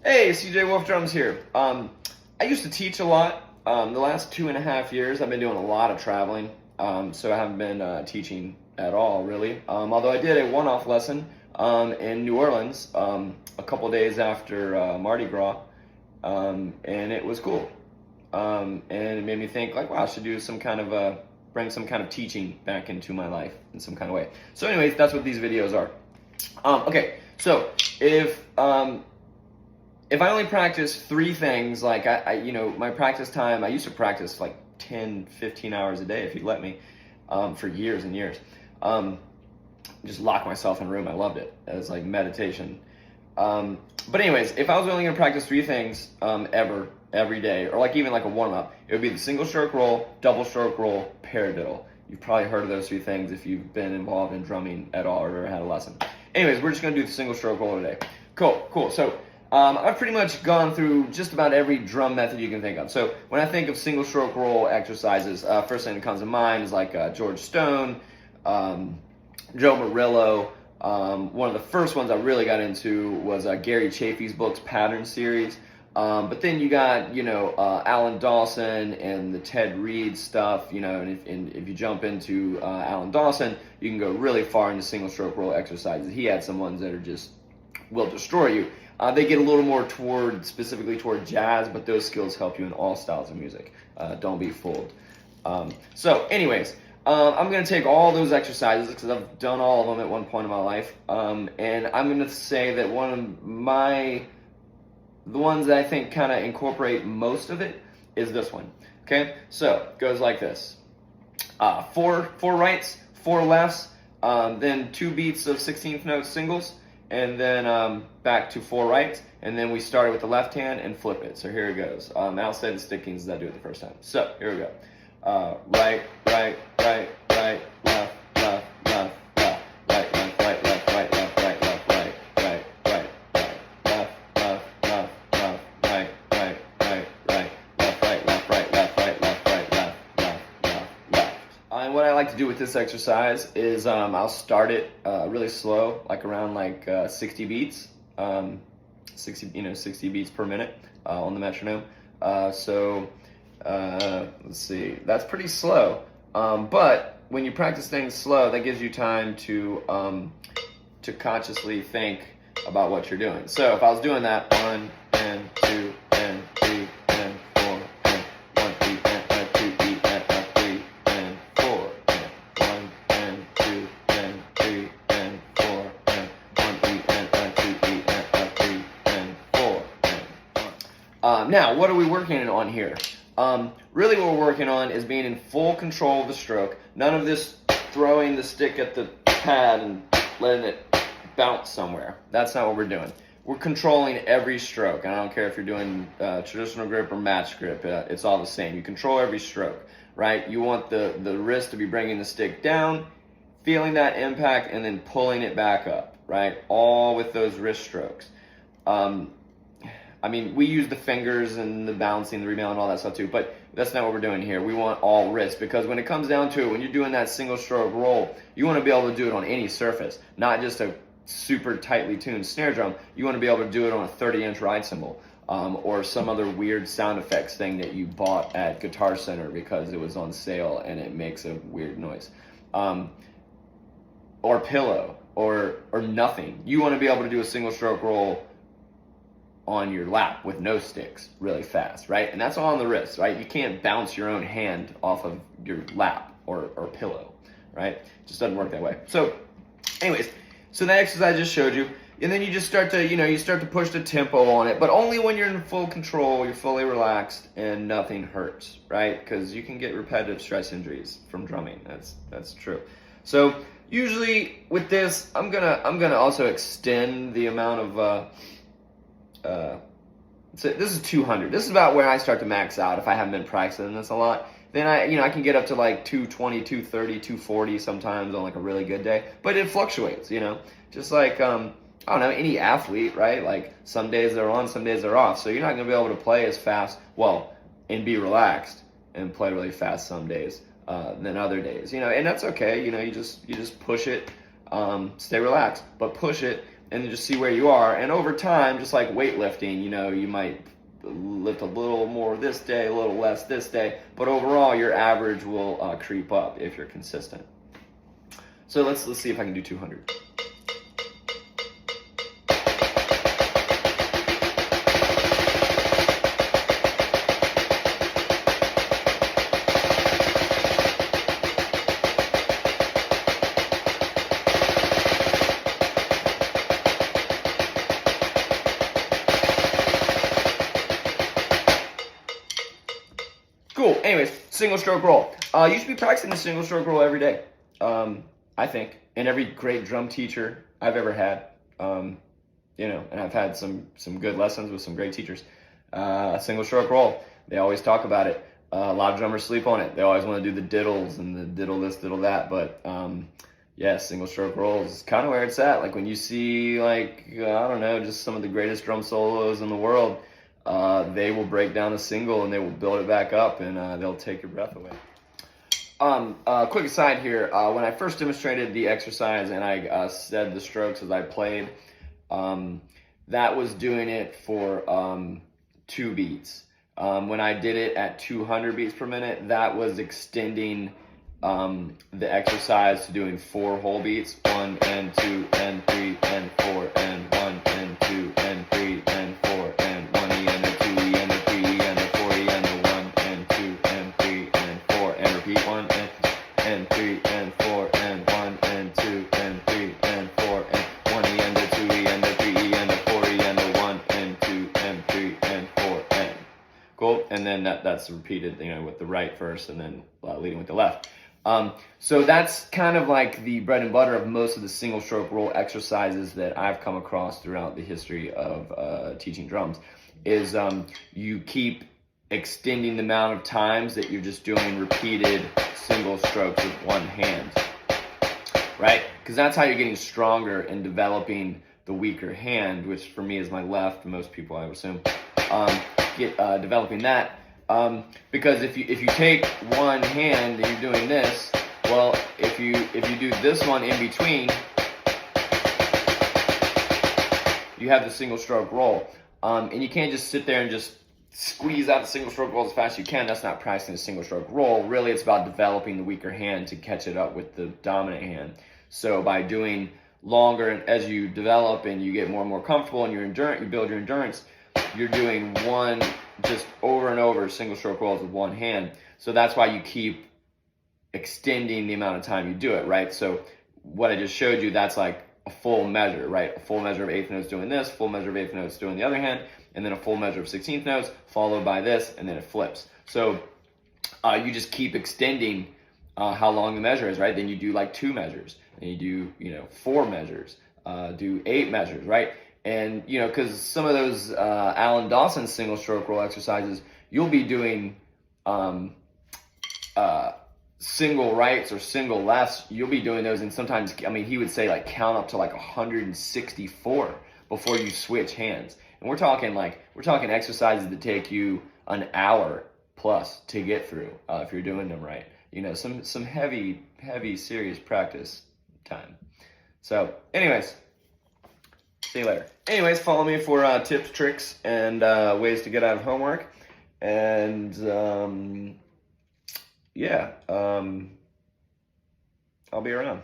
Hey, CJWolfeDrums here. I used to teach a lot. The last 2.5 years, I've been doing a lot of traveling, so I haven't been teaching at all, really. Although I did a one-off lesson in New Orleans a couple days after Mardi Gras, and it was cool. And it made me think, like, wow, I should do some kind of bring some kind of teaching back into my life in some kind of way. So, anyways, that's what these videos are. Okay, so if I only practice 3 things, like my practice time, I used to practice like 10, 15 hours a day, if you'd let me, for years and years. Just lock myself in a room. I loved it. It was like meditation. But anyways, if I was only gonna practice 3 things every day, or like even like a warm-up, it would be the single stroke roll, double stroke roll, paradiddle. You've probably heard of those 3 things if you've been involved in drumming at all or had a lesson. Anyways, we're just gonna do the single stroke roll today. Cool. So I've pretty much gone through just about every drum method you can think of. So when I think of single stroke roll exercises, first thing that comes to mind is like George Stone, Joe Murillo. One of the first ones I really got into was Gary Chafee's books, Pattern Series. But then you got, Alan Dawson and the Ted Reed stuff, and if you jump into Alan Dawson, you can go really far into single stroke roll exercises. He had some ones that are just will destroy you. They get a little more specifically toward jazz, but those skills help you in all styles of music. Don't be fooled. So anyways, I'm going to take all those exercises because I've done all of them at one point in my life. And I'm going to say that the ones that I think kind of incorporate most of it is this one. Okay, so it goes like this. 4 rights, 4 lefts, then 2 beats of 16th note singles, and then back to 4 rights, and then we started with the left hand and flip it. So here it goes. I'll say the stickings as I do it the first time. So here we go. Right, left, left, right, left, right, left, right, left, right, left, right, left, right, left, and what I like to do with this exercise is I'll start it really slow, like around 60 beats, 60 beats per minute on the metronome. Let's see, that's pretty slow. But when you practice things slow, that gives you time to consciously think about what you're doing. So if I was doing that 1 and 2 and 3 and 4 and 1 3 and 2 3 and 3 and 4 and 1 and 2 and 3 and 4 and 1 3 and 2 3 and 3 and 4 and 1. Now, what are we working on here? Really what we're working on is being in full control of the stroke. None of this throwing the stick at the pad and letting it bounce somewhere. That's not what we're doing. We're controlling every stroke. And I don't care if you're doing traditional grip or match grip. It's all the same. You control every stroke, right? You want the wrist to be bringing the stick down, feeling that impact, and then pulling it back up, right? All with those wrist strokes. We use the fingers and the bouncing, the rebound, and all that stuff too, but that's not what we're doing here. We want all wrist, because when it comes down to it, when you're doing that single stroke roll, you want to be able to do it on any surface, not just a super tightly tuned snare drum. You want to be able to do it on a 30-inch ride cymbal, or some other weird sound effects thing that you bought at Guitar Center because it was on sale and it makes a weird noise. Or pillow, or nothing. You want to be able to do a single stroke roll on your lap with no sticks really fast, right? And that's all on the wrist, right? You can't bounce your own hand off of your lap or pillow, right? It just doesn't work that way. So anyways, so that exercise I just showed you, and then you just start to push the tempo on it, but only when you're in full control, you're fully relaxed, and nothing hurts, right? Because you can get repetitive stress injuries from drumming. That's true. So usually with this, I'm gonna also extend the amount of so this is 200. This is about where I start to max out if I haven't been practicing this a lot. Then I can get up to like 220, 230, 240 sometimes on like a really good day. But it fluctuates, just like I don't know, any athlete, right? Like some days they're on, some days they're off. So you're not gonna be able to play as fast, and be relaxed and play really fast some days than other days. And that's okay. You just push it, stay relaxed, but push it. and then just see where you are. And over time, just like weightlifting, you know, you might lift a little more this day, a little less this day, but overall your average will creep up if you're consistent. So let's see if I can do 200. Cool. Anyways, single stroke roll. You should be practicing the single stroke roll every day. I think, and every great drum teacher I've ever had, you know, and I've had some good lessons with some great teachers. Single stroke roll. They always talk about it. A lot of drummers sleep on it. They always want to do the diddles and the diddle this, diddle that, but yeah, single stroke roll is kind of where it's at. Like when you see, like, I don't know, just some of the greatest drum solos in the world, they will break down a single and they will build it back up, and they'll take your breath away. Quick aside here, when I first demonstrated the exercise and I said the strokes as I played, that was doing it for 2 beats. When I did it at 200 beats per minute, that was extending the exercise to doing 4 whole beats, 1 and 2 and 3 and 4 and 1 and 2 and 3 and 4 and 1 E and a 2 E and a 3 E and a 4 E and a 1 and 2 and 3 and 4 and repeat 1 and 3 and 4 and 1 and 2 and 3 and 4 and 1 E and a 2 E and a 3 E and a 4 E and a 1 and 2 and 3 and 4 and cool. And then that's repeated, you know, with the right first and then leading with the left. So that's kind of like the bread and butter of most of the single stroke roll exercises that I've come across throughout the history of teaching drums, is you keep extending the amount of times that you're just doing repeated single strokes with one hand, right? Because that's how you're getting stronger and developing the weaker hand, which for me is my left, most people I would assume, developing that. Because if you take one hand and you're doing this, well, if you do this one in between, you have the single stroke roll. And you can't just sit there and just squeeze out the single stroke roll as fast as you can. That's not practicing a single stroke roll. Really, it's about developing the weaker hand to catch it up with the dominant hand. So by doing longer, and as you develop and you get more and more comfortable and you build your endurance, you're doing one just over and over single stroke rolls with one hand. So that's why you keep extending the amount of time you do it, right? So what I just showed you, that's like a full measure, right? A full measure of eighth notes doing this, full measure of eighth notes doing the other hand, and then a full measure of 16th notes followed by this, and then it flips. So you just keep extending how long the measure is, right? Then you do like 2 measures, and you do 4 measures, do 8 measures, right? And because some of those Alan Dawson single stroke roll exercises, you'll be doing single rights or single lefts. You'll be doing those, and sometimes, I mean, he would say like count up to like 164 before you switch hands. And we're talking exercises that take you an hour plus to get through if you're doing them right. Some heavy, serious practice time. So, anyways, see you later. Anyways, follow me for tips, tricks, and ways to get out of homework. And yeah, I'll be around.